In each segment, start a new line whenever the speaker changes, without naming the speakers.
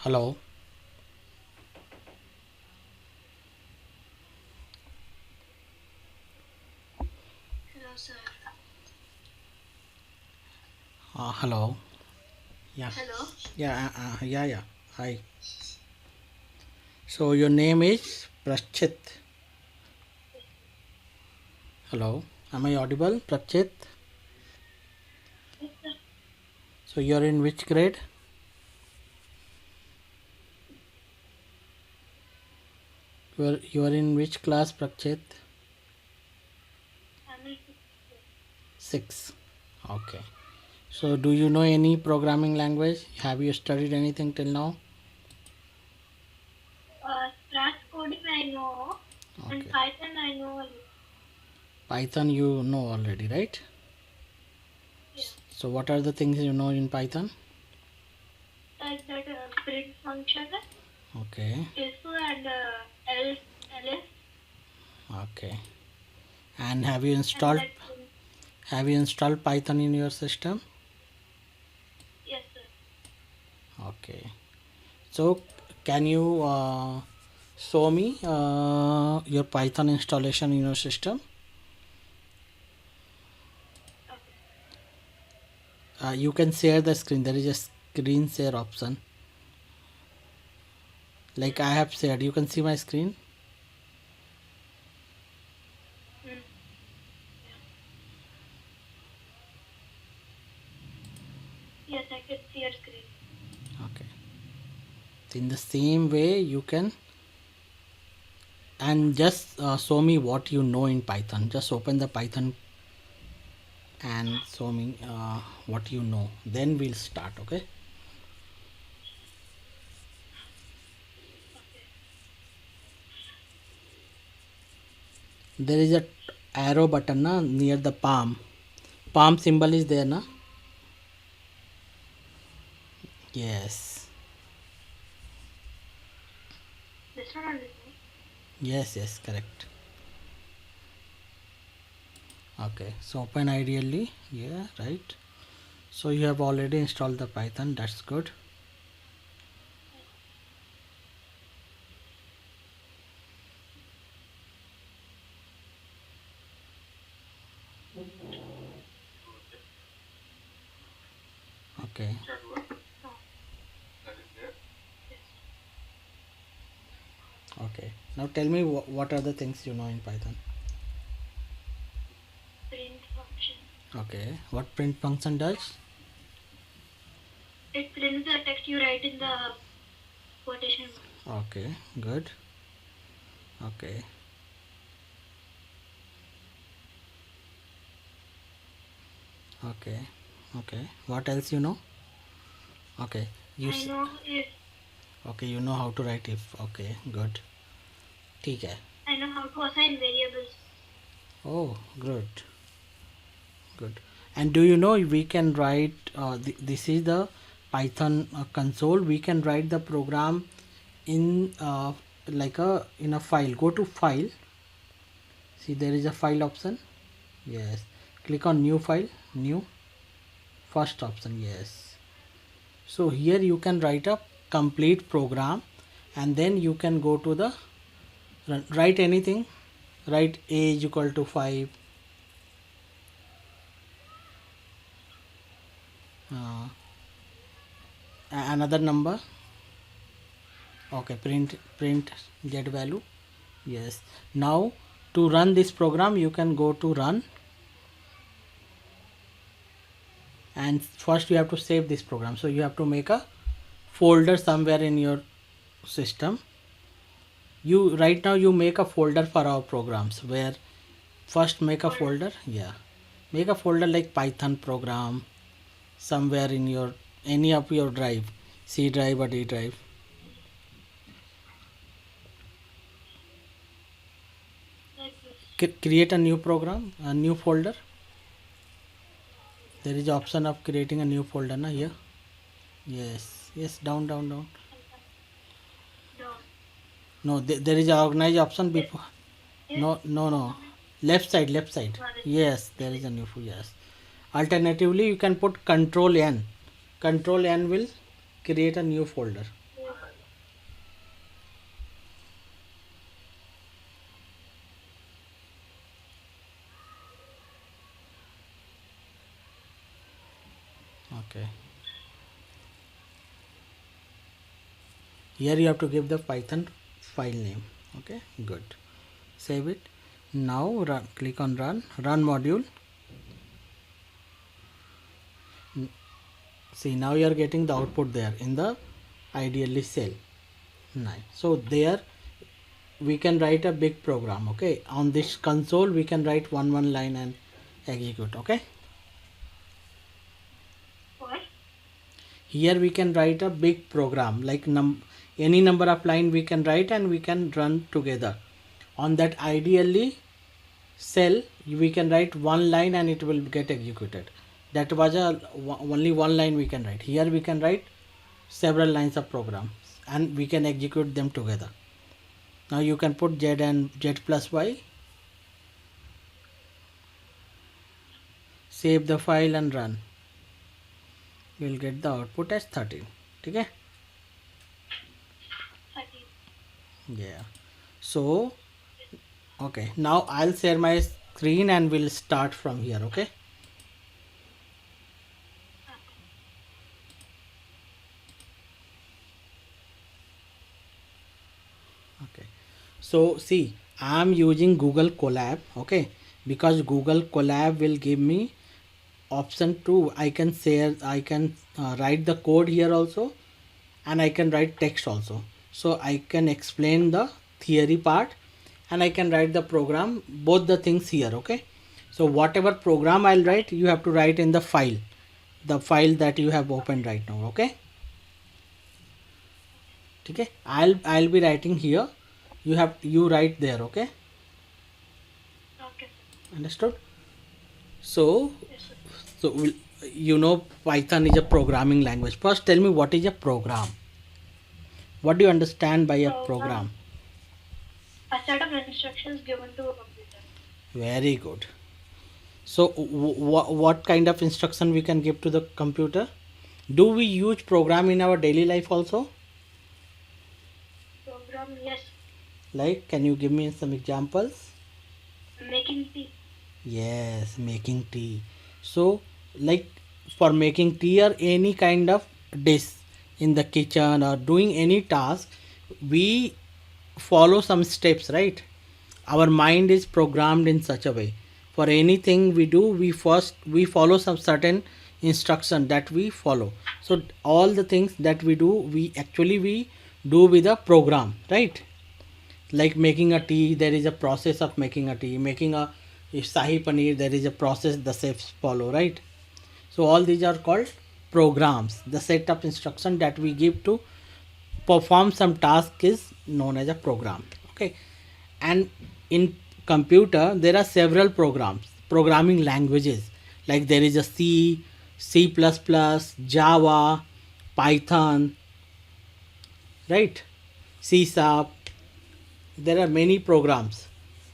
Hello.
Hello, sir.
Hello. Yeah.
Hello.
Yeah. Hi. So your name is Prachit. Hello. Am I audible, Prachit?
Yes, sir.
So you're in which grade? You are in which class, Prachit?
I'm in sixth grade.
Six. Okay. So do you know any programming language? Have you studied anything till now?
Scratch coding I know, and
Okay.
Python I know a little.
Python you know already, right?
Yeah.
So what are the things you know in Python?
Like that print function,
Okay.
if and else, ls,
Okay. And have you
and
installed
that print.
Python in your system?
Yes, sir.
Okay. So can you show me your Python installation in your system?
Okay.
You can share the screen. There is a screen share option. Like I have shared. You can see my screen.
Mm. Yeah. Yes, I can see your screen.
Okay. In the same way, you can and just show me what you know in Python. Just open the Python and show me what you know. Then we'll start. Okay.
Okay.
There is a arrow button na, near the palm. Palm symbol is there na. Yes.
This one or this one?
Yes, correct. Okay, so open ideally, yeah, right. So you have already installed the Python, that's good. Okay,
No. Yes.
okay. Now tell me what are the things you know in Python.
Print function.
Okay, what print function does?
It prints the text you write in the quotation mark.
Okay, good. Okay, okay, okay. What else you know? Okay,
I know if
okay, you know how to write if. Okay, good. ठीक है.
I know how to assign variables.
Oh, good, good. And do you know we can write? This is the Python console. We can write the program in like a in a file. Go to file. See there is a file option. Yes. Click on new file. New. First option. Yes. So here you can write a complete program, and then you can go to the write anything. Write age equal to 5. Uh, Another number. Okay. Print get value. Yes. Now to run this program you can go to run, and first you have to save this program. So you have to make a folder somewhere in your system. You right now you make a folder for our programs where first make a
Folder.
folder. Yeah. Make a folder like Python program somewhere in your any of your drive, C drive or D drive.
Like this.
Create a new program, a new folder. There is option of creating a new folder na here. Yes, down.
Dot.
No, there is a organize option
This.
before.
This.
No.
Organize.
Left side.
No, this.
Yes, there is
This.
a new yes. Alternatively, you can put Control N. Control N will create a new folder. Here you have to give the Python file name. Okay, good. Save it. Now run, click on run module. See, now you are getting the output there in the ideally cell 9. So there we can write a big program. Okay, on this console we can write one line and execute. Okay,
What?
here we can write a big program like any number of line we can write and we can run together. On that ideally cell we can write one line and it will get executed. That was only one line we can write. Here we can write several lines of programs and we can execute them together. Now you can put z and z plus y, save the file and run. You will get the output as 13. Okay,
13.
yeah. So okay, now I'll share my screen and we'll start from here. Okay, okay. So see, I'm using Google Colab. Okay, because Google Colab will give me option to, I can share, I can write the code here also and I can write text also. So I can explain the theory part and I can write the program, both the things here. Okay, so whatever program I'll write, you have to write in the file that you have opened right now. Okay, okay. I'll be writing here, you write there. Okay,
Okay.
understood? So
Yes, sir.
so Python is a programming language. First tell me, what is a program? What do you understand by a program?
A set of instructions given to a computer.
Very good. So what kind of instruction we can give to the computer? Do we use program in our daily life also?
Program, yes.
Like, can you give me some examples?
Making tea.
Yes, making tea. So like for making tea or any kind of dish in the kitchen or doing any task, we follow some steps, right? Our mind is programmed in such a way. For anything we do, we follow some certain instruction that we follow. So all the things that we do, we do with a program, right? Like making a tea, there is a process of making a tea. Making a shahi paneer, there is a process the chefs follow, right? So all these are called programs. The set of instruction that we give to perform some task is known as a program. Okay, and in computer there are several programming languages. Like there is a C++, Java, Python, right? C Sharp. There are many programs.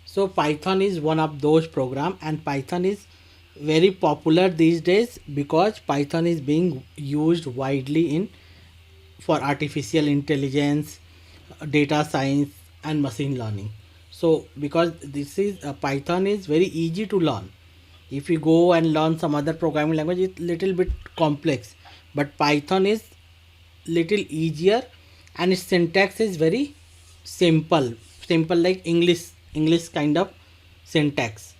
So Python is one of those programs, and Python is very popular these days because Python is being used widely in for artificial intelligence, data science and machine learning. So because this is Python is very easy to learn. If you go and learn some other programming language, it's little bit complex, but Python is little easier and its syntax is very simple like English kind of syntax.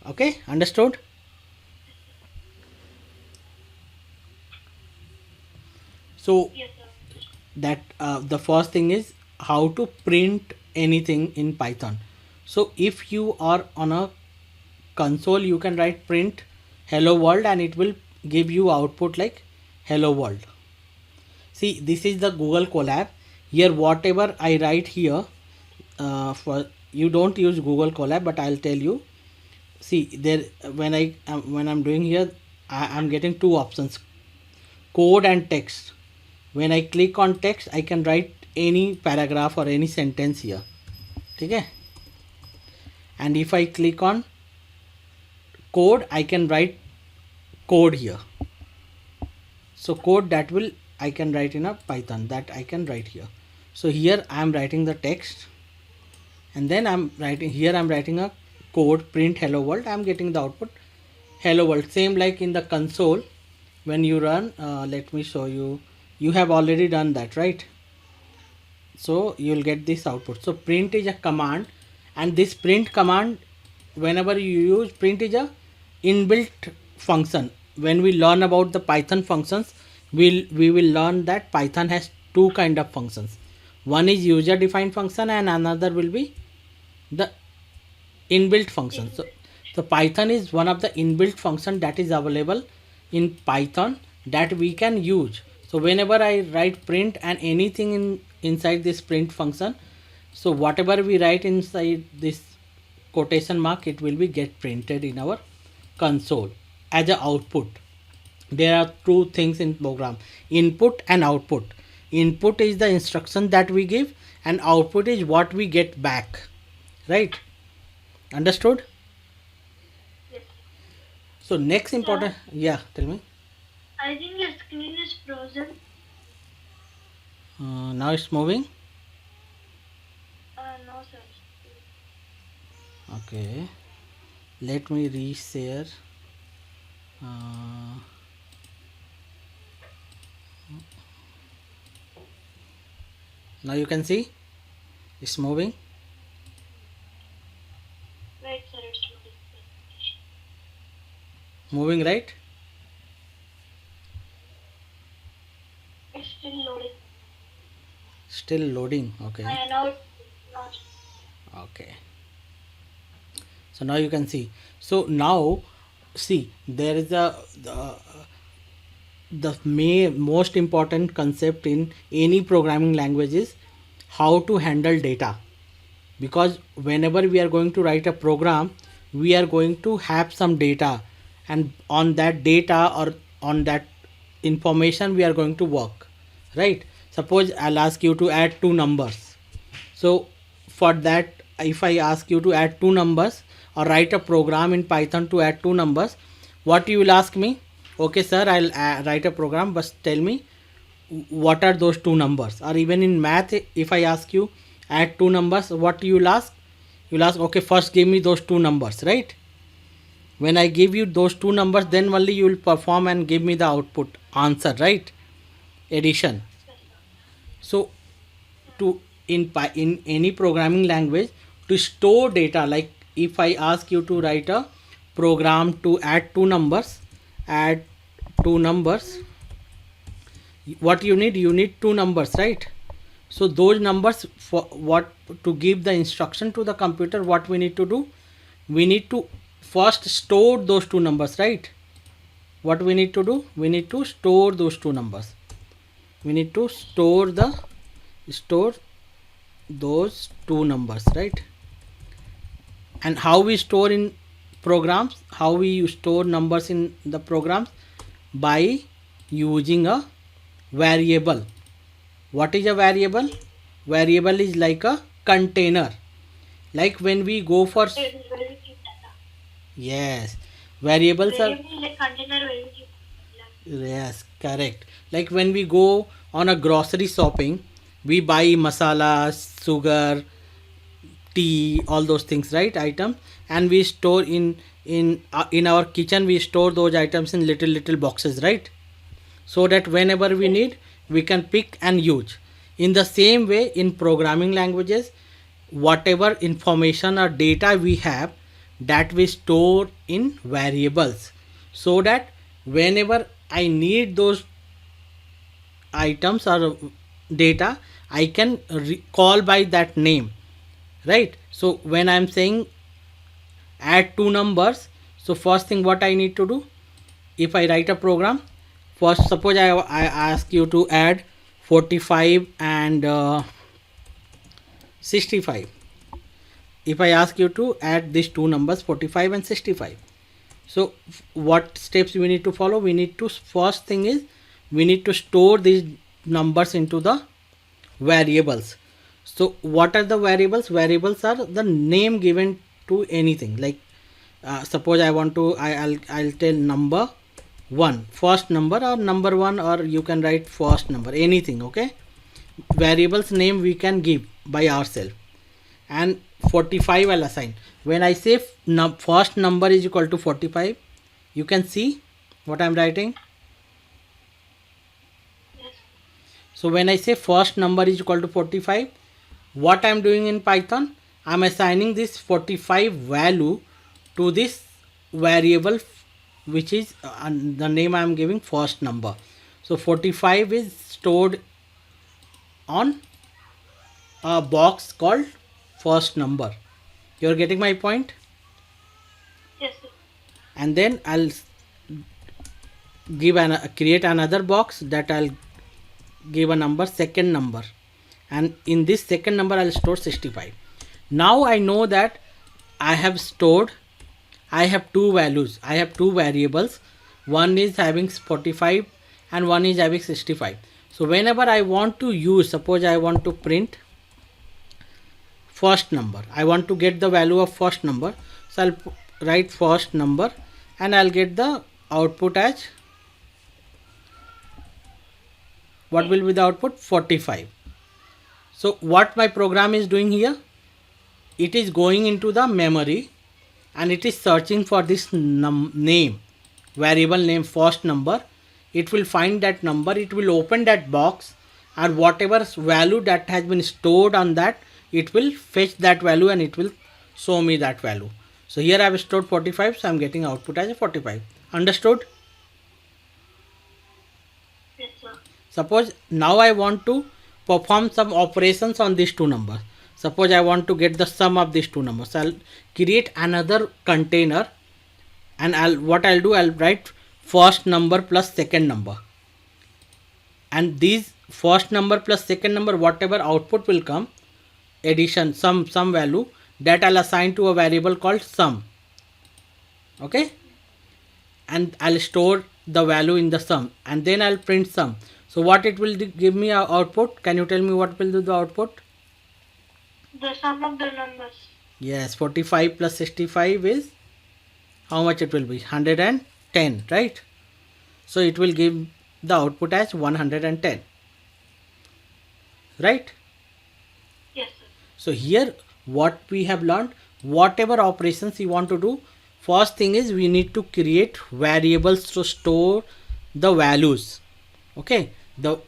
Okay, understood? So
Yes, sir.
that the first thing is how to print anything in Python. So if you are on a console, you can write print hello world and it will give you output like hello world. See, this is the Google Colab. Here whatever I write here, for you don't use Google Colab, but I'll tell you. See there, when I'm doing here, I'm getting two options, code and text. When I click on text, I can write any paragraph or any sentence here. Okay, and if I click on code, I can write code here. So code that will I can write in a Python, that I can write here. So here I am writing the text, and then I'm writing a code print hello world. I'm getting the output hello world, same like in the console when you run. Let me show you. You have already done that, right? So you will get this output. So print is a command, and this print command, whenever you use print, is a inbuilt function. When we learn about the Python functions, we will learn that Python has two kind of functions. One is user defined function, and another will be the inbuilt function. So Python is one of the inbuilt function that is available in Python that we can use. So whenever I write print and anything inside this print function, so whatever we write inside this quotation mark, it will be get printed in our console as a output. There are two things in program: input and output. Input is the instruction that we give, and output is what we get back, right? Understood?
Yes.
So next important, yeah, tell me.
I think your screen is frozen.
Now it's moving.
No, sir.
Okay, let me reshare. Uh, Now you can see it's moving.
Right, sir. It's
Moving, right?
still loading.
Still loading. Okay.
Now it's not.
Okay. So now you can see. So now see, there is the most important concept in any programming language is how to handle data. Because whenever we are going to write a program, we are going to have some data, and on that data or on that information we are going to work, right? Suppose I'll ask you to add two numbers. So for that, if I ask you to add two numbers or write a program in Python to add two numbers, what you will ask me? Okay sir, I'll write a program, but tell me what are those two numbers. Or even in math, if I ask you add two numbers, what you will ask? You will ask, okay, first give me those two numbers, right? When I give you those two numbers, then only you will perform and give me the output answer, right? Addition. So to in any programming language, to store data, like if I ask you to write a program to add two numbers, what you need two numbers, right? So those numbers, for what to give the instruction to the computer, what we need to do, we need to first store those two numbers, right? What we need to do, we need to store those two numbers. We need to store those two numbers, right? And how we store in programs, how we store numbers in the programs? By using a variable. What is a variable? Variable is like a container. Like when we go for,
Where we keep data.
yes, variables are,
Variable like container where we keep data.
yes, correct. Like when we go on a grocery shopping, we buy masala, sugar, tea, all those things, right? Items, and we store in our kitchen. We store those items in little boxes, right? So that whenever we need, we can pick and use. In the same way, in programming languages, whatever information or data we have, that we store in variables, so that whenever I need those items or data, I can call by that name, right? So when I'm saying add two numbers, so first thing what I need to do, if I write a program, first suppose I ask you to add 45 and 65. If I ask you to add these two numbers 45 and 65, so what steps we need to follow? We need to, first thing is, we need to store these numbers into the variables. So what are the variables? Variables are the name given to anything. Like suppose I want to, I'll tell number one, first number, or number one, or you can write first number, anything, okay? Variables name we can give by ourselves. And 45 I'll assign. When I say first number is equal to 45, you can see what I'm writing.
Yes.
So So when I say first number is equal to 45, what I am doing in Python, I am assigning this 45 value to this variable, which is the name I am giving first number. So 45 is stored on a box called first number. You are getting my point?
Yes, sir.
And then I'll create another box that I'll give a number, second number, and in this second number I'll store 65. Now I know that I have two values, I have two variables, one is having 45 and one is having 65. So whenever I want to use, suppose I want to print first number, I want to get the value of first number, so I'll write first number and I'll get the output as, what will be the output? 45. So what my program is doing here, it is going into the memory and it is searching for this name, variable name first number. It will find that number, it will open that box, and whatever value that has been stored on that, it will fetch that value and it will show me that value. So here I have stored 45, so I am getting output as a 45. Understood?
Yes, sir.
Suppose now I want to perform some operations on these two numbers. Suppose I want to get the sum of these two numbers. I'll create another container and I'll write first number plus second number. And these first number plus second number, whatever output will come, addition, some value, that I'll assign to a variable called sum. Okay? And I'll store the value in the sum and then I'll print sum. So what it will give me a output? Can you tell me what will do the output?
The sum of the numbers.
Yes, 45 plus 65 is, how much it will be? 110, right? So it will give the output as 110. Right?
Yes, sir.
So here what we have learned, whatever operations you want to do, first thing is we need to create variables to store the values. Okay, the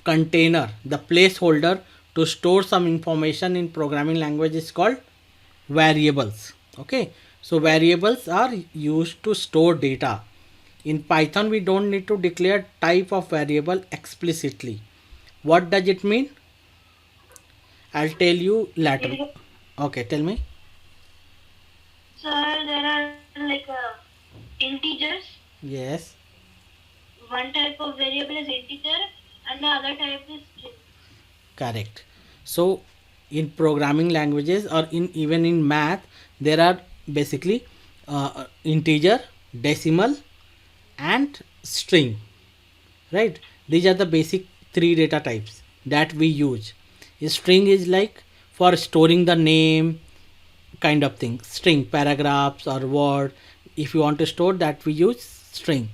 container, the placeholder to store some information in programming language is called variables. Okay, so variables are used to store data. In Python we don't need to declare type of variable explicitly. What does it mean? I'll tell you later. Okay, tell me.
Sir, there are like integers.
Yes.
One type of variable is integer and the other type is string.
Correct. So in programming languages or even in math, there are basically integer, decimal and string. Right? These are the basic three data types that we use. A string is like for storing the name kind of thing. String, paragraphs or word. If you want to store that, we use string.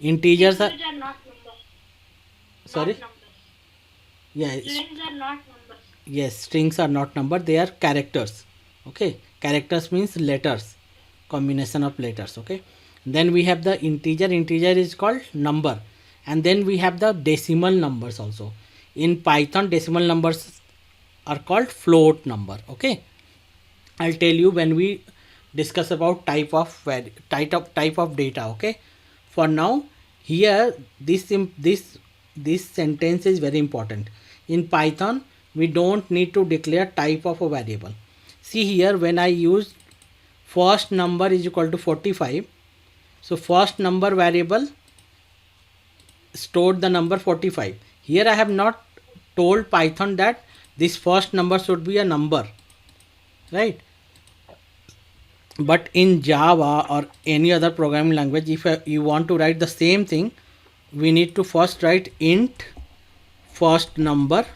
Integers are
Strings are not numbers.
sorry.
Not numbers.
Yeah.
Strings are not numbers.
Yes, strings are not number, they are characters. Okay, characters means letters, combination of letters. Okay, then we have the integer is called number, and then we have the decimal numbers also. In Python, decimal numbers are called float number. Okay, I'll tell you when we discuss about type of data. Okay, for now here this sentence is very important. In Python we don't need to declare type of a variable. See here, when I use first number is equal to 45, so first number variable stored the number 45. Here I have not told Python that this first number should be a number, right? But in Java or any other programming language, if you want to write the same thing, we need to first write int first number,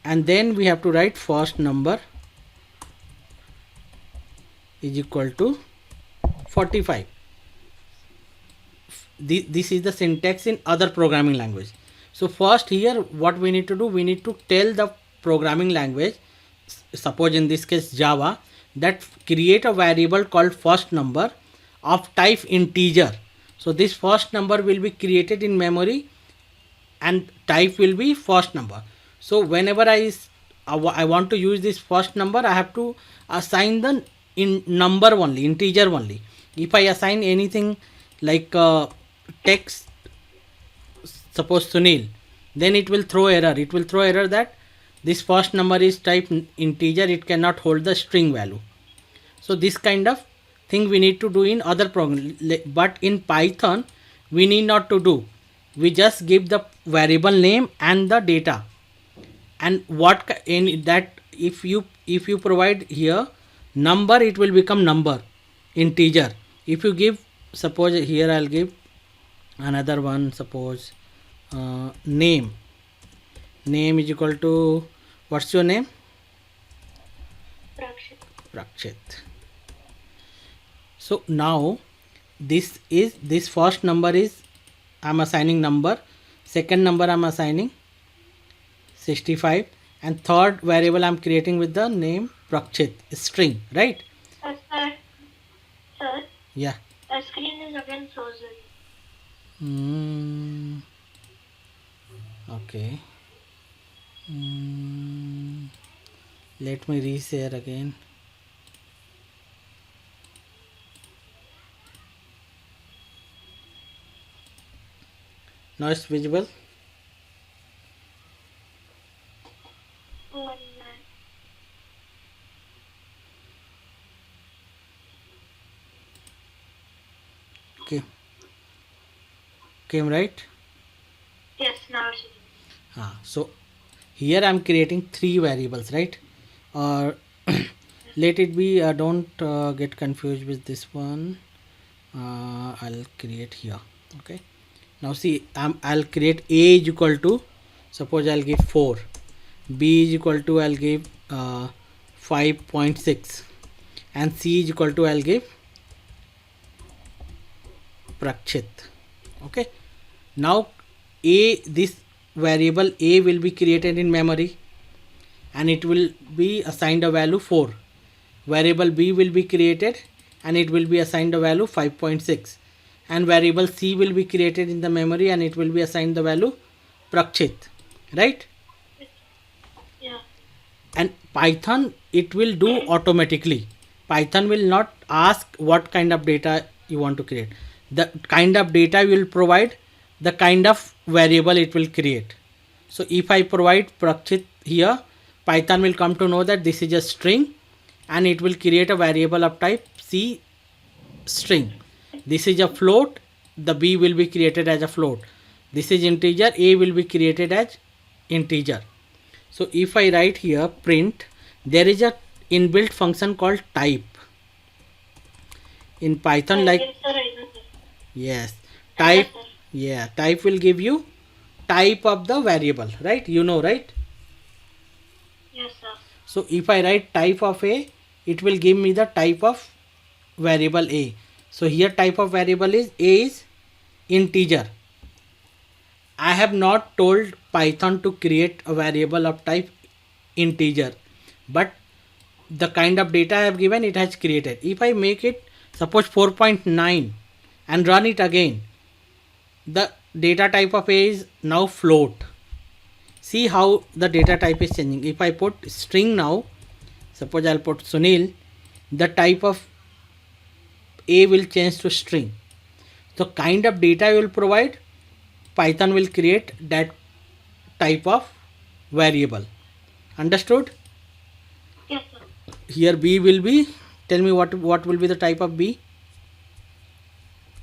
and then we have to write first number is equal to 45. This is the syntax in other programming language. So first here what we need to do, we need to tell the programming language, suppose in this case Java, that create a variable called first number of type integer. So this first number will be created in memory and type will be first number. So whenever I want to use this first number, I have to assign the in number only, integer only. If I assign anything like text, suppose Sunil, then it will throw error. It will throw error that this first number is type integer, it cannot hold the string value. So this kind of thing we need to do in other program, but in Python we need not to do. We just give the variable name and the data, and what in that, if you provide here number, it will become number, integer. If you give, suppose here I'll give another one, suppose name. Name is equal to, what's your name?
Prakshit.
Prakshit. So now this first number is I'm assigning number, second number I'm assigning 65, and third variable I'm creating with the name Prakshit, string, right?
Sir,
Yeah.
the screen is again frozen.
Okay. Let me reshare again. Now it's visible.
Oh, man.
Okay. Came right?
Yes, now it's
So here I'm creating three variables, right? Or let it be, don't get confused with this one. I'll create here. Okay. Now see, I'll create A is equal to, suppose I'll give 4, B is equal to, I'll give 5.6, and C is equal to, I'll give Prakshit. Okay. Now this variable A will be created in memory, and it will be assigned a value 4. Variable B will be created, and it will be assigned a value 5.6, and variable C will be created in the memory, and it will be assigned the value Prakshit, right?
yeah.
And Python, it will do automatically. Python will not ask what kind of data you want to create. The kind of data will provide the kind of variable it will create. So if I provide Prakshit here, Python will come to know that this is a string, and it will create a variable of type C string. This is a float, the B will be created as a float. This is integer, A will be created as integer. So if I write here print, there is a inbuilt function called type in Python, like,
Yes, sir, I know, sir.
yes, type.
Yes, sir.
Yeah, type will give you type of the variable, right? You know, right?
Yes, sir.
So if I write type of A, it will give me the type of variable A. So here type of variable is A is integer. I have not told Python to create a variable of type integer, but the kind of data I have given, it has created. If I make it suppose 4.9 and run it again, the data type of A is now float. See how the data type is changing. If I put string now, suppose I'll put Sunil, the type of A will change to string. So kind of data you will provide, Python will create that type of variable. Understood?
Yes, sir.
Here B will be, tell me what will be the type of B?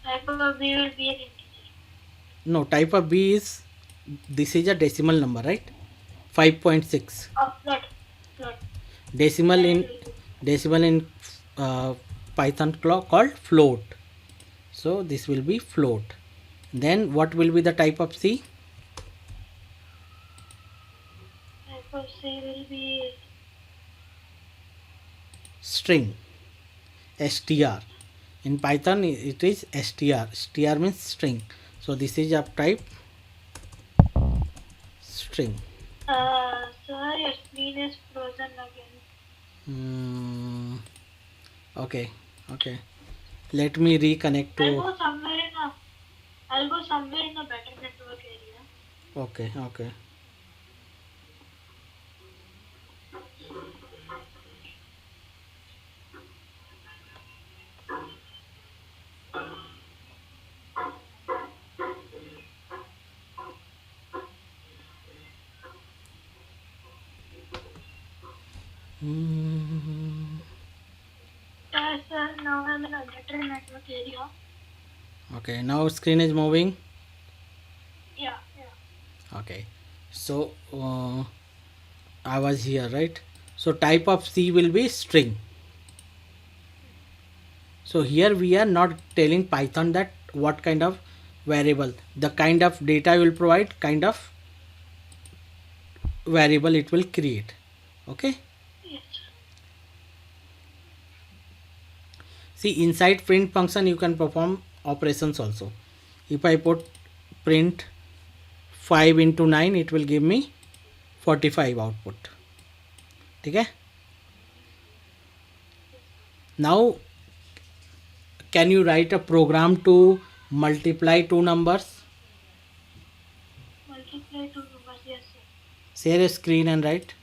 Type of B will be an integer.
No, type of B is, this is a decimal number, right? 5.6.
Oh, float.
Decimal in Python called float. So this will be float. Then what will be the type of C?
Type of C will be
String. str. In Python it is str. str means string. So this is of type string.
sir, your screen is frozen again.
Okay. Let me reconnect
I'll
to.
go somewhere in a better network area.
Okay, okay. Mm,
Yes, sir. Now I'm in a better network area.
okay, now screen is moving.
Yeah, yeah.
Okay, so I was here, right? So type of C will be string. So here we are not telling Python that what kind of variable, the kind of data will provide, kind of variable it will create. Okay.
Yes.
See, inside print function you can perform operations also. If I put print 5 into 9, it will give me 45 output. Okay. Now can you write a program to multiply two numbers?
Multiply two numbers. Yes, sir.
Share a screen and write.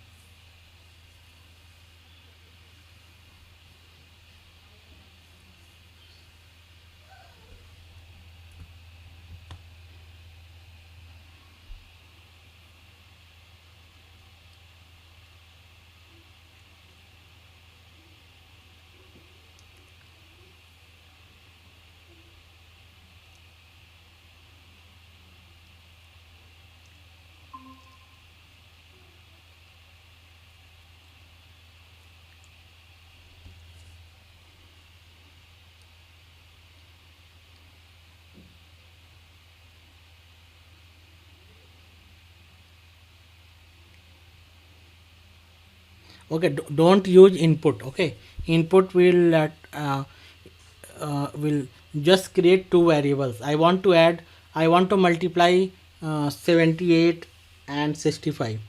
Okay, don't use input. Okay, input will just create two variables. I want to multiply 78 and 65.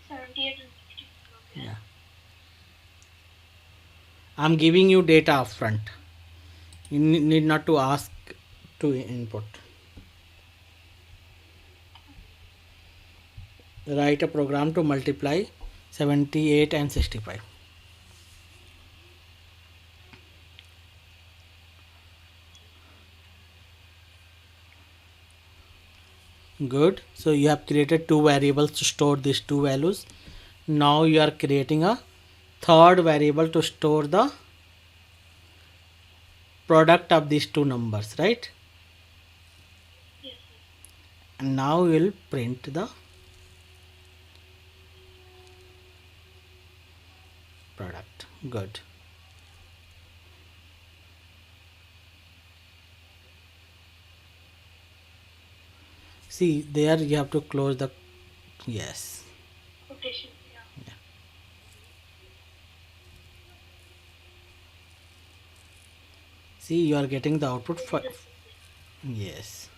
78 and 64. Okay.
Yeah, I'm giving you data upfront. You need not to ask to input. Write a program to multiply 78 and 65. Good. So you have created two variables to store these two values. Now you are creating a third variable to store the product of these two numbers, right?
Yes, sir.
And now we will print the product. Good. See, there you have to close the, yes.
Quotation. Yeah.
Yeah. See, you are getting the output
This
for,
is the
yes.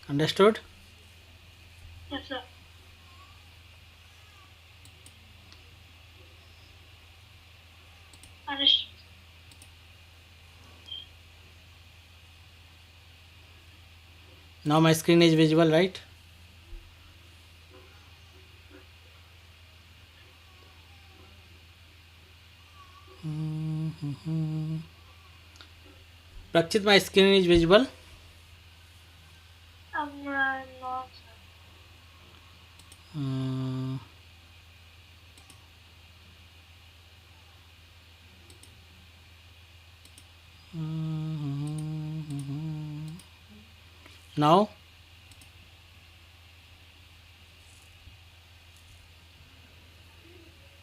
Understood?
Yes, sir. Understood.
Now my screen is visible, right? Prakshit, my screen is visible.
No, sir.
Mm, now,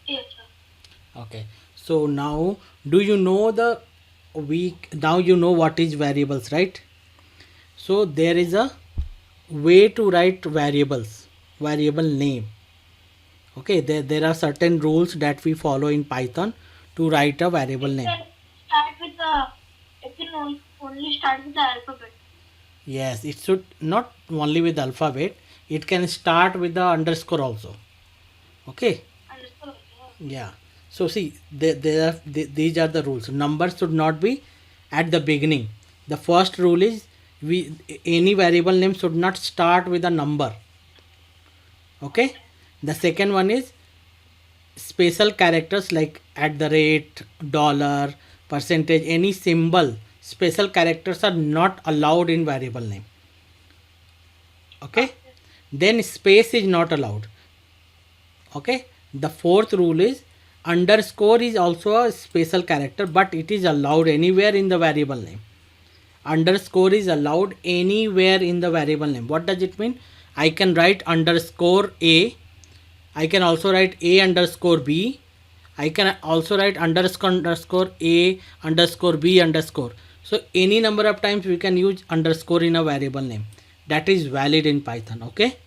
Yes, sir.
okay. So now, do you know the week? Now you know what is variables, right? So there is a way to write variables, variable name. Okay, there are certain rules that we follow in Python to write a variable
It
name.
can start with the. It can only start with the alphabet.
Yes, it should not only with alphabet, it can start with the underscore also. Okay,
Understood?
yeah. So see, these are the rules. Numbers should not be at the beginning. The first rule is we any variable name should not start with a number. Okay. The second one is special characters like at the rate, dollar, percentage, any symbol. Special characters are not allowed in variable name. Okay. Then space is not allowed. Okay. The fourth rule is underscore is also a special character, but it is allowed anywhere in the variable name. Underscore is allowed anywhere in the variable name. What does it mean? I can write underscore a. I can also write a underscore b. I can also write underscore a underscore b underscore. So any number of times we can use underscore in a variable name. That is valid in Python. Okay.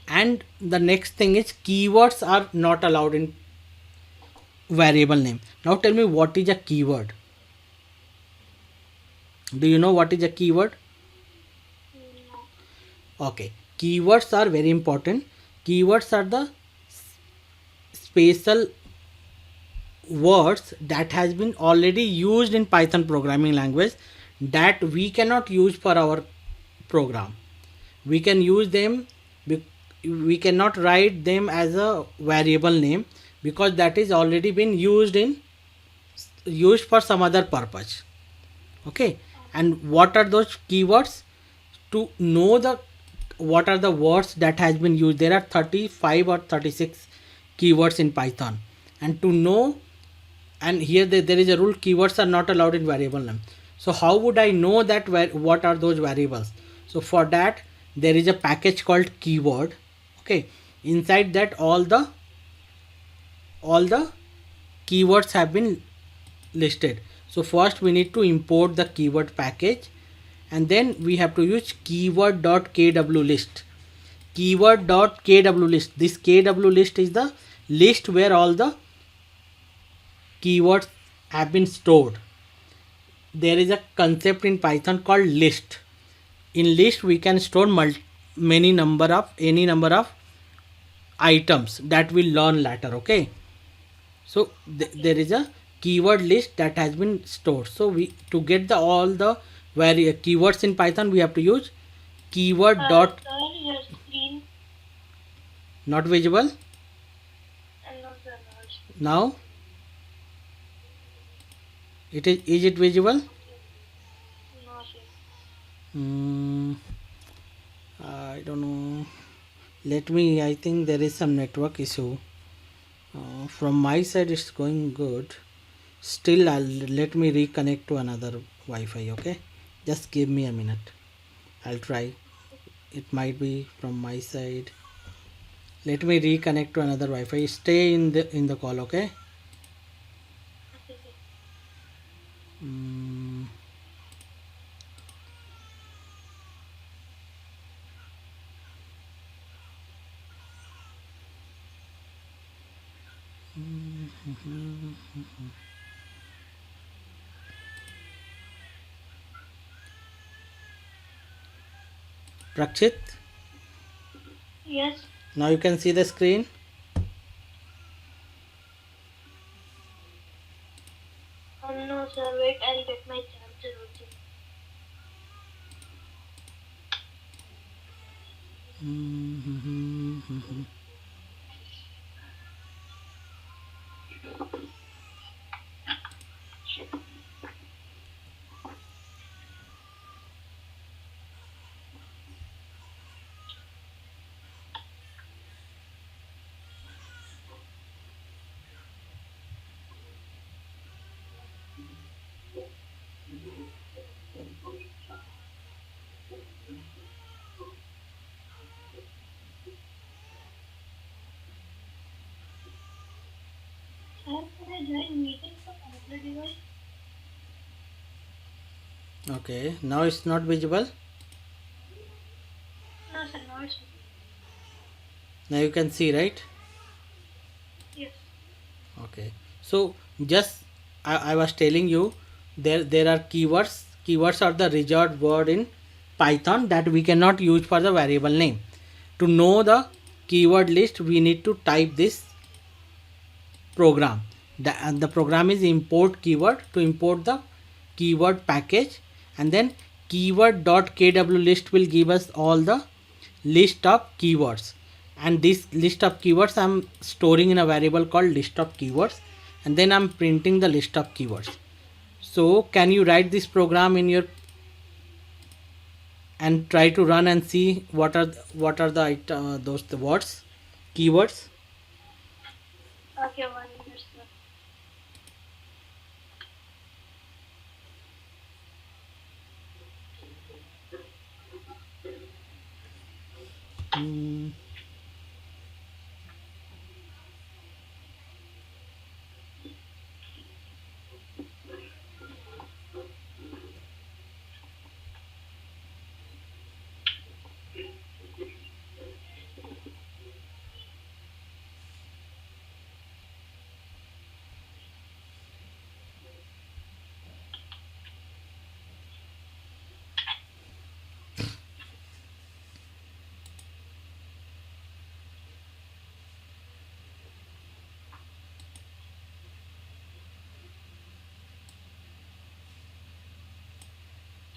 And the next thing is keywords are not allowed in variable name. Now tell me, what is a keyword? Do you know what is a keyword? Okay. Keywords are very important. Keywords are the special words that has been already used in Python programming language that we cannot use for our program. We can use them, we cannot write them as a variable name because that is already been used for some other purpose. Okay. And what are those keywords? To know the what are the words that has been used, there are 35 or 36 keywords in Python, and to know, and here there is a rule, keywords are not allowed in variable name. So how would I know that what are those variables? So for that there is a package called keyword. Okay. Inside that all the keywords have been listed. So first we need to import the keyword package, and then we have to use keyword.kwlist. Keyword.kwlist. This KW list is the list where all the keywords have been stored. There is a concept in Python called list. In list we can store any number of items that we'll learn later. Okay. So there is a keyword list that has been stored. So we, to get all the keywords in Python, we have to use keyword dot.
Sir, your screen
Not visible
and not the large.
now. Is it visible?
No, sir.
I don't know. Let me. I think there is some network issue. From my side, it's going good. Still, let me reconnect to another Wi-Fi. Okay, just give me a minute. I'll try. It might be from my side. Let me reconnect to another Wi-Fi. Stay in the call. Okay.
Okay, sir.
Mm. Prakshit,
Yes.
now you can see the screen.
No, sir. Wait, I'll get my charger also. Sir, can I join meeting from another device?
Okay, now it's not visible.
No, sir. Not.
Now you can see, right?
Yes.
Okay. So just I was telling you, there are keywords. Keywords are the reserved word in Python that we cannot use for the variable name. To know the keyword list, we need to type this program. The program is import keyword, to import the keyword package, and then keyword.kw list will give us all the list of keywords, and this list of keywords I'm storing in a variable called list of keywords, and then I'm printing the list of keywords. So can you write this program in your and try to run and see what are the those the words, keywords?
Okay, 1 minute, sir.
Hmm.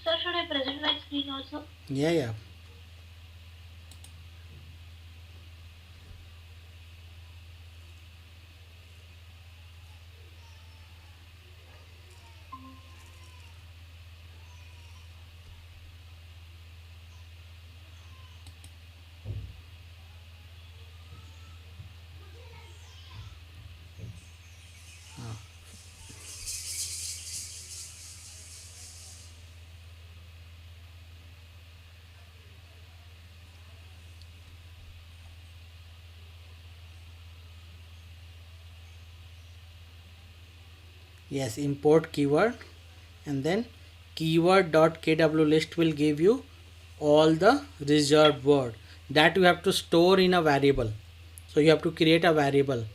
Sir, should I present my screen also?
Yeah, yeah. Yes, import keyword, and then keyword.kw list will give you all the reserved word that you have to store in a variable. So you have to create a variable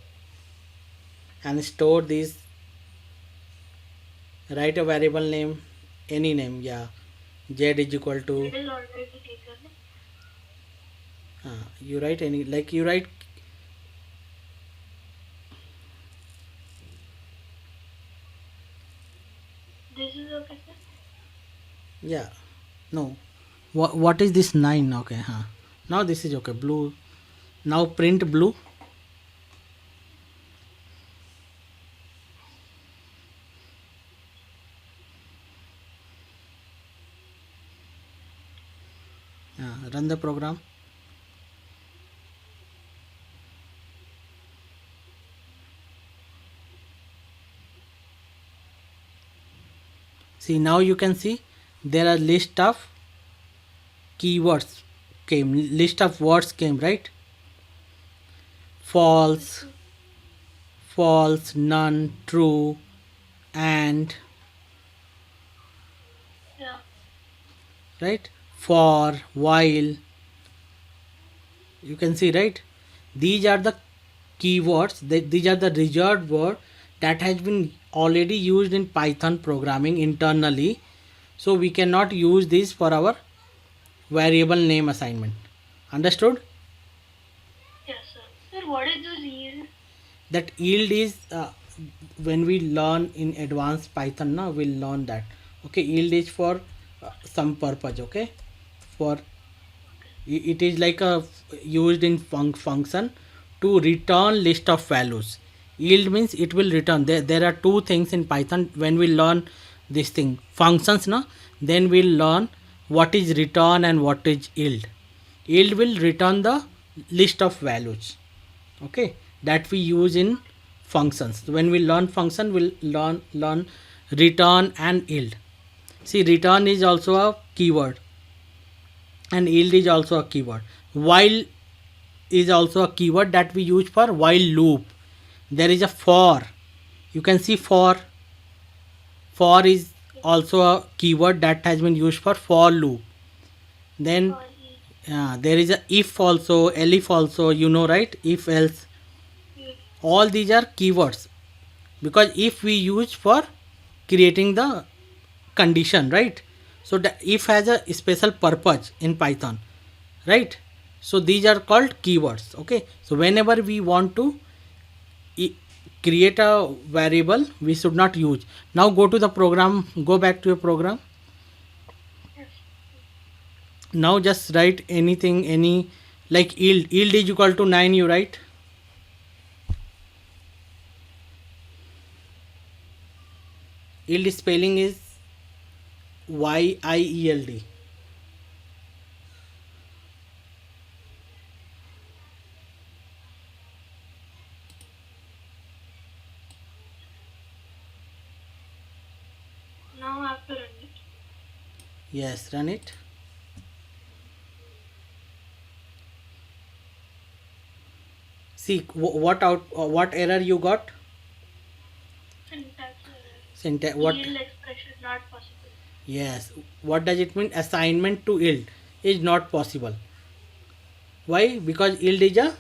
and store these. Write a variable name, any name. Yeah, z is equal to,
It is already taken.
you write any, like you write.
This is okay, sir.
Yeah, no, what is this 9? Okay, now this is okay. Blue, now print blue. Run the program. See, now you can see there are list of keywords came, list of words came, right?
Yes,
False,
sir.
false, none, true, and,
Yeah.
right, for, while. You can see, right? These are the keywords, these are the reserved word that has been already used in Python programming internally, so we cannot use this for our variable name assignment. Understood?
Yes, sir. Sir, what is this yield?
That yield is, when we learn in advanced Python, now we'll learn that. Okay, yield is for some purpose. Okay, for it is like a used in function to return list of values. Yield means it will return. There are two things in Python. When we learn this thing functions, now then we'll learn what is return and what is yield. Yield will return the list of values, okay, that we use in functions. When we learn function, we'll learn return and yield. See, return is also a keyword and yield is also a keyword. While is also a keyword that we use for while loop. There is a for. You can see for is also a keyword that has been used for loop. Then
For yield.
there is a if also, elif also, you know, right? If else,
Yield.
all these are keywords, because if we use for creating the condition, right? So the if has a special purpose in Python, right? So these are called keywords. Okay, so whenever we want to e- create a variable, we should not use. Now go to the program, go back to your program.
Yes,
Now just write anything, any, like yield is equal to 9, you write. Yield spelling is yield.
Now I have to run it.
Yes, run it. See what error you got.
Syntax error.
Syntax what?
Yield expression not possible.
Yes, what does it mean? Assignment to yield is not possible. Why? Because yield is a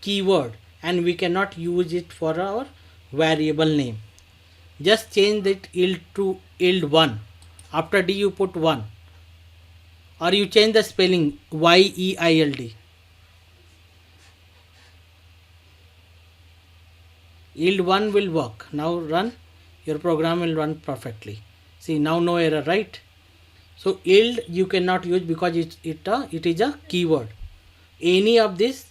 keyword and we cannot use it for our variable name. Just change that yield to yield 1. After D you put 1, or you change the spelling yield. Yield 1 will work. Now run, your program will run perfectly. See, now no error, right? So yield you cannot use because it is a keyword. Any of these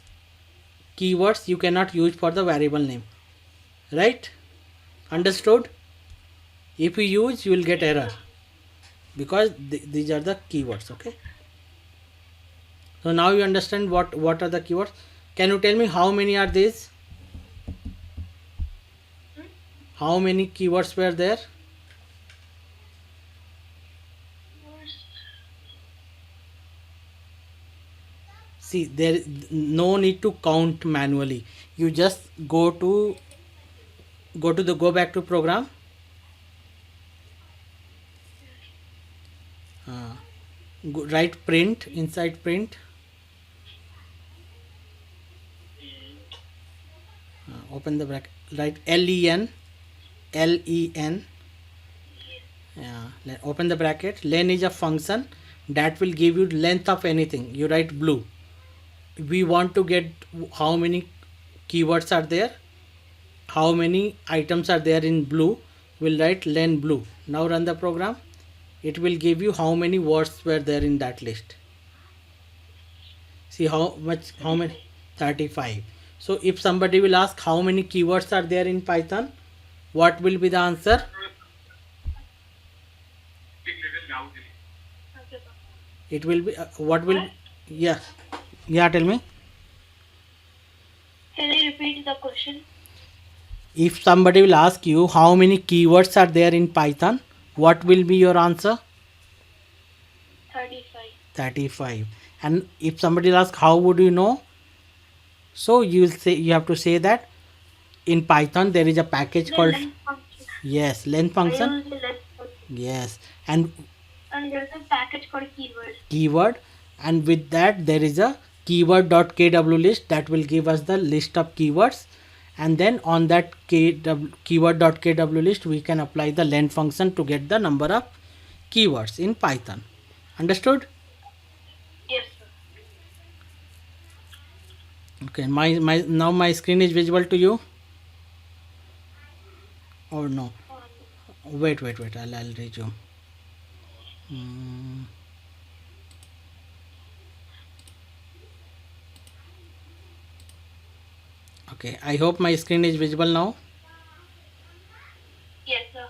keywords you cannot use for the variable name, right? Understood? If you use, you will get error because these are the keywords. Okay, so now you understand what are the keywords. Can you tell me how many are these? How many keywords were there? See, there is no need to count manually. You just go back to program. Write print inside print. Open the bracket. Write len. Yeah. Open the bracket. Len is a function that will give you length of anything. You write blue. We want to get how many keywords are there, how many items are there in blue. We'll write len blue. Now run the program. It will give you how many words were there in that list. See how many? 35. So if somebody will ask how many keywords are there in Python, what will be the answer? It will be what will yeah tell me.
Can you repeat the question?
If somebody will ask you how many keywords are there in Python, what will be your answer?
35.
35. And if somebody will ask how would you know, so you have to say that in Python there is a package called
Length function.
yes, len
I
function.
use the length function.
Yes, and
there's a package called
keyword, and with that there is a keyword.kw list that will give us the list of keywords, and then on that keyword.kw list we can apply the len function to get the number of keywords in Python. Understood?
Yes, sir.
Okay, now my screen is visible to you or no? Wait, I'll resume. Okay, I hope my screen is visible now.
Yes, sir.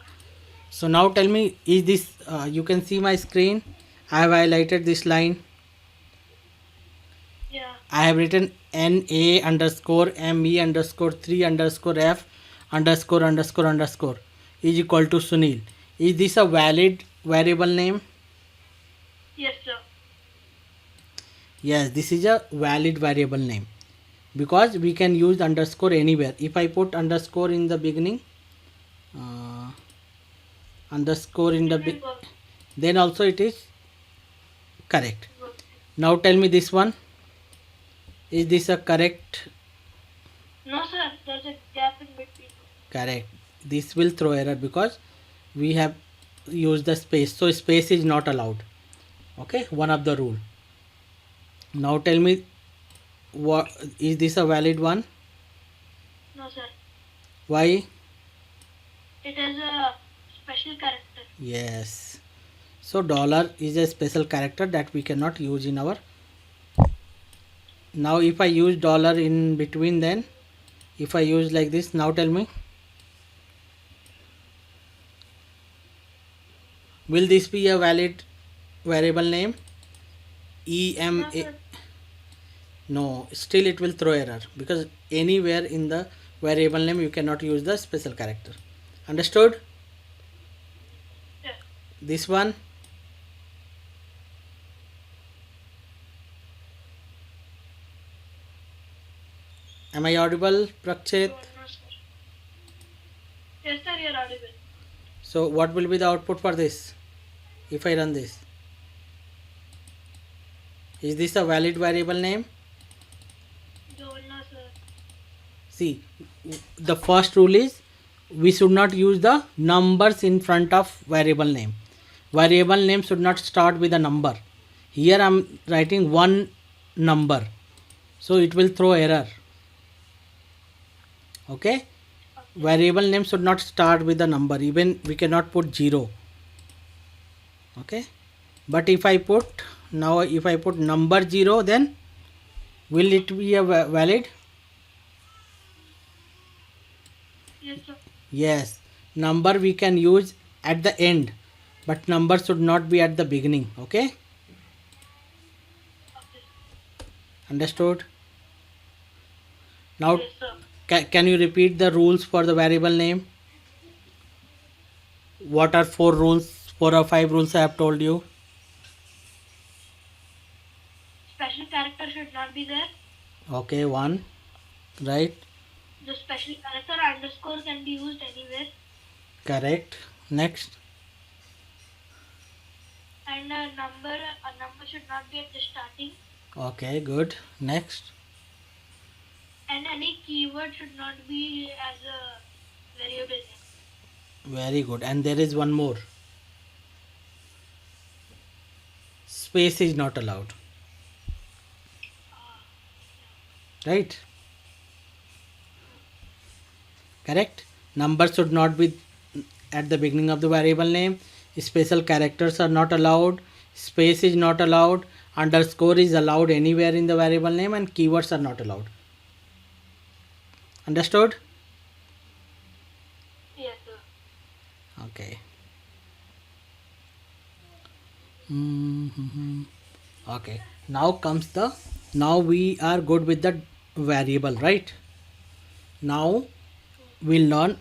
So now tell me, is this you can see my screen? I have highlighted this line.
Yeah.
I have written NA underscore ME underscore 3 underscore F underscore underscore underscore is equal to Sunil. Is this a valid variable name?
Yes, sir.
Yes, this is a valid variable name because we can use underscore anywhere. If I put underscore in the beginning, underscore in the then also it is correct. Now tell me this one. Is this a correct?
No, sir. There's a gap in between.
Correct. This will throw error because we have used the space. So space is not allowed. Okay, one of the rule. Now tell me, what is this a valid one?
No, sir.
Why?
It has a special character.
Yes. So dollar is a special character that we cannot use in our. Now if I use dollar in between, then if I use like this, now tell me, will this be a valid variable name?
No,
EMA.
sir.
No, still it will throw error, because anywhere in the variable name you cannot use the special character. Understood?
Yes.
This one. Am I audible, Prakshit?
No, sir. Yes, sir, you're audible.
So what will be the output for this if I run this? Is this a valid variable name?
No, sir.
See, the first rule is we should not use the numbers in front of variable name. Variable name should not start with a number. Here I am writing one number, so it will throw error. Okay? Variable name should not start with a number. Even we cannot put 0. Okay? But if I put number 0, then will it be a valid?
Yes, sir.
Yes. Number we can use at the end, but number should not be at the beginning. Okay?
Okay.
Understood? Now
Yes, sir.
can you repeat the rules for the variable name? What are 4 rules? 4 or 5 rules I have told you.
Special character should not be there.
Okay, 1. Right?
The special character underscore can be used anywhere.
Correct. Next.
And a number should not be at the starting.
Okay, good. Next.
And any keyword should not be as a variable name.
Very good. And there is one more. Space is not allowed. Right? Correct. Number should not be at the beginning of the variable name. Special characters are not allowed. Space is not allowed. Underscore is allowed anywhere in the variable name, and keywords are not allowed. Understood?
Yes, sir.
Okay. Okay. Now we are good with the variable, right? Now we'll learn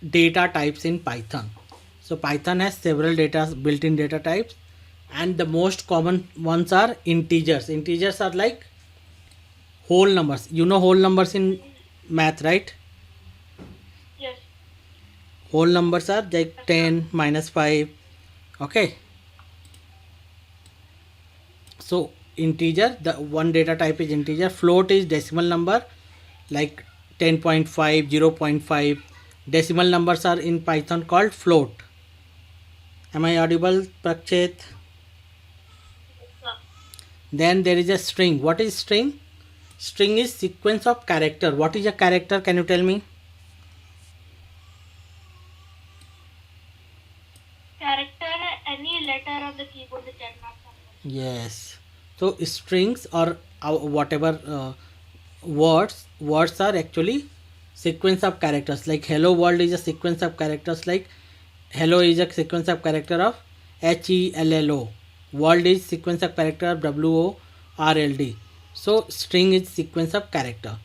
data types in Python. So Python has several built-in data types, and the most common ones are integers. Integers are like whole numbers. You know whole numbers in math, right?
Yes.
Whole numbers are like 10, -5. Okay. So integer, the one data type is integer. Float is decimal number like 10.5, 0.5. Decimal numbers are in Python called float. Am I audible, Prakshit?
Yes, sir.
Then there is a string. What is string? String is sequence of character. What is a character? Can you tell me?
Character, any letter on the keyboard that cannot come.
Yes. So strings or whatever words are actually sequence of characters. Like hello world is a sequence of characters. Like hello is a sequence of character of HELLO. World is sequence of character of WORLD. So string is sequence of character.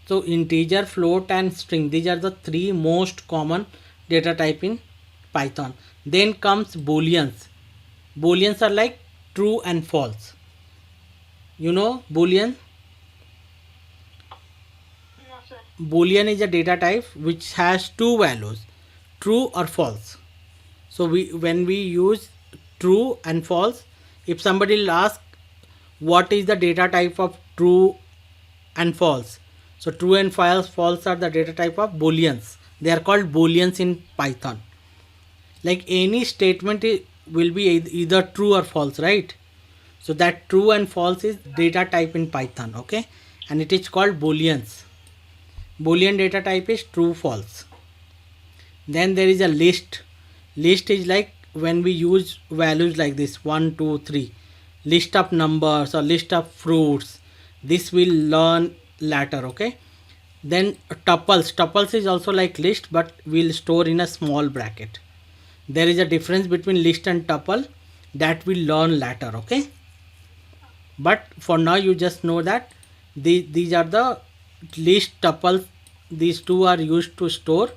So integer, float and string, these are the 3 most common data type in Python. Then comes booleans. Booleans are like true and false. You know boolean?
No, sir.
Boolean is a data type which has 2 values, true or false. So when we use true and false, if somebody will ask what is the data type of true and false, so true and false are the data type of booleans. They are called booleans in Python. Like any statement will be either true or false, right? So that true and false is data type in Python. Okay, and it is called booleans. Boolean data type is true false. Then there is a list. List is like when we use values like this 1 2 3, list of numbers or list of fruits, this will learn later. Okay, then tuples is also like list, but we'll store in a small bracket. There is a difference between list and tuple that we'll learn later. Okay, but for now you just know that these are the list tuples. These two are used to store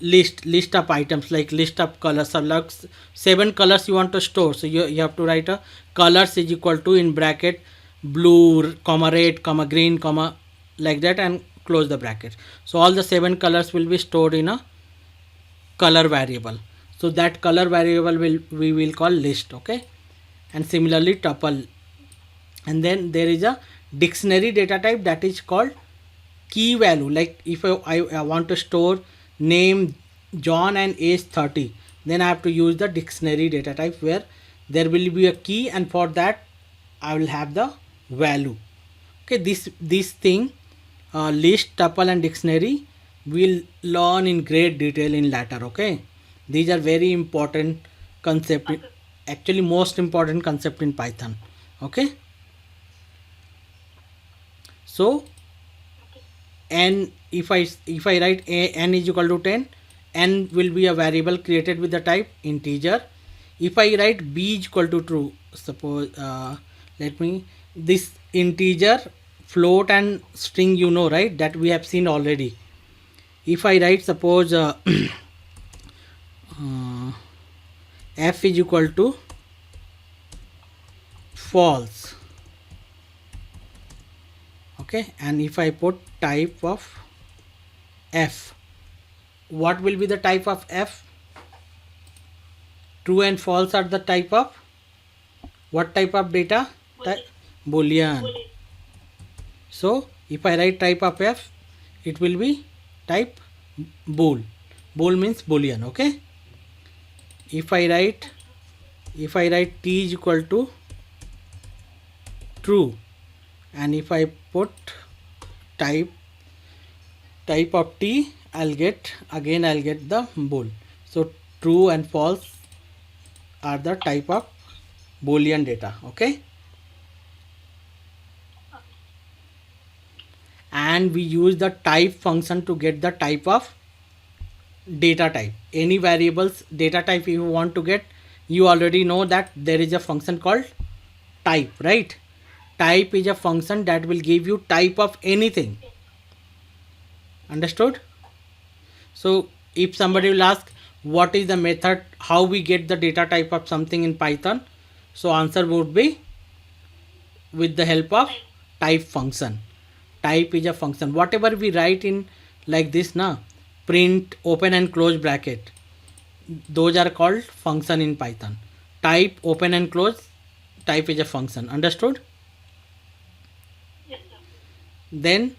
list of items, like list of colors, or like 7 colors you want to store. So you have to write a colors is equal to in bracket blue comma red comma green comma like that, and close the bracket. So all the 7 colors will be stored in a color variable. So that color variable we will call list. Okay, and similarly tuple. And then there is a dictionary data type that is called key value. Like if I want to store name John and age 30, then I have to use the dictionary data type, where there will be a key, and for that I will have the value. Okay, this thing, list, tuple and dictionary, we'll learn in great detail in later. Okay, these are very important concept,
Okay.
actually most important concept in Python. Okay, so n, if I write n is equal to 10, n will be a variable created with the type integer. If I write b is equal to true, suppose let me, this integer, float and string, you know, right, that we have seen already. If I write suppose uh, f is equal to false, okay, and if I put type of f, what will be the type of f? True and false are the type of what type of data?
Boolean.
Boolean.
Boolean.
So if I write type of f, it will be type bool. Bool means boolean. Okay, if I write t is equal to true, and if I put type of t, I'll get the bool. So true and false are the type of boolean data. Okay, and we use the type function to get the type of data type. Any variables data type if you want to get, you already know that there is a function called type, right? Type is a function that will give you type of anything. Understood? So if somebody will ask what is the method, how we get the data type of something in Python, so answer would be with the help of type function. Type is a function. Whatever we write in like this, na, print, open and close bracket, those are called function in Python. Type, open and close, type is a function. Understood?
Yes, sir.
Then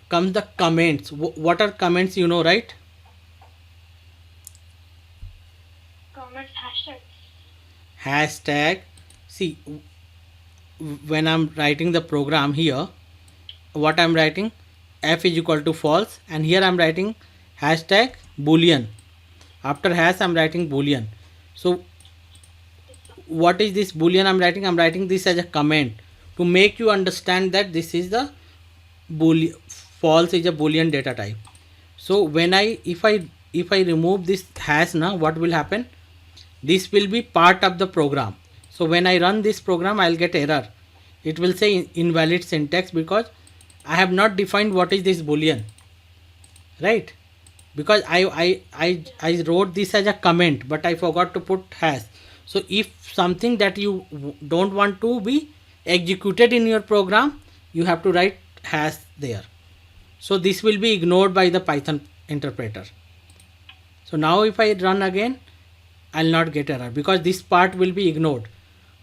comes the comments. What are comments, you know, right?
Comments, hashtags.
Hashtag. See, when I'm writing the program here, what I'm writing, f is equal to false, and here I'm writing hashtag boolean. After hash I'm writing boolean. So what is this boolean I'm writing? I'm writing this as a comment to make you understand that this is the boolean, false is a boolean data type. So when if I remove this hash now, what will happen? This will be part of the program. So when I run this program, I'll get error. It will say invalid syntax because I have not defined what is this boolean, right? Because I wrote this as a comment, but I forgot to put hash. So if something that you don't want to be executed in your program, you have to write hash there. So this will be ignored by the Python interpreter. So now if I run again, I'll not get error because this part will be ignored.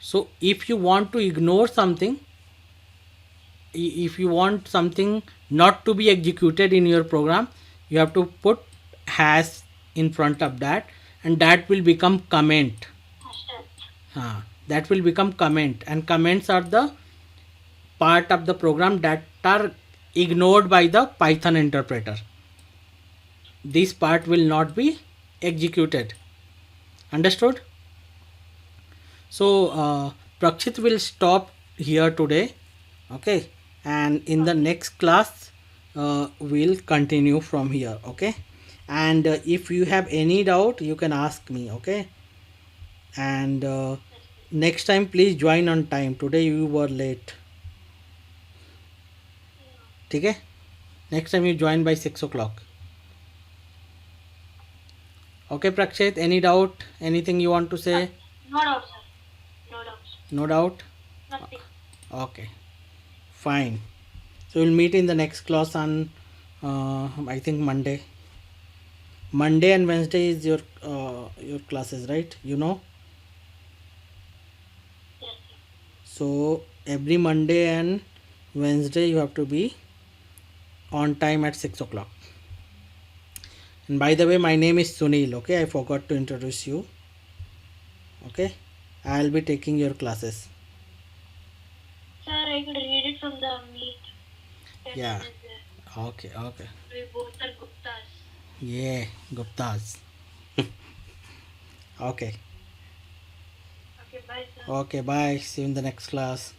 So if you want to ignore something, if you want something not to be executed in your program, you have to put hash in front of that, and that will become comment.
Hashtag.
That will become comment, and comments are the part of the program that are ignored by the Python interpreter. This part will not be executed. Understood? So Prakshit will stop here today, okay, and in the next class we'll continue from here, okay. And if you have any doubt you can ask me, okay. And next time please join on time. Today you were late, okay. Next time you join by 6 o'clock. Okay, Prakshit, any doubt? Anything you want to say?
No doubt, sir. No doubts.
No doubt?
Nothing.
Okay, fine. So we'll meet in the next class on I think Monday. Monday and Wednesday is your classes, right? You know.
Yes, sir.
So every Monday and Wednesday you have to be on time at 6 o'clock. And by the way, my name is Sunil. Okay, I forgot to introduce you. Okay, I'll be taking your classes.
Sir, I could read it from the meet.
Yeah.
Attendance there.
Okay.
We both are Guptas.
Yeah, Guptas. Okay.
Okay, bye, sir.
Okay, bye. See you in the next class.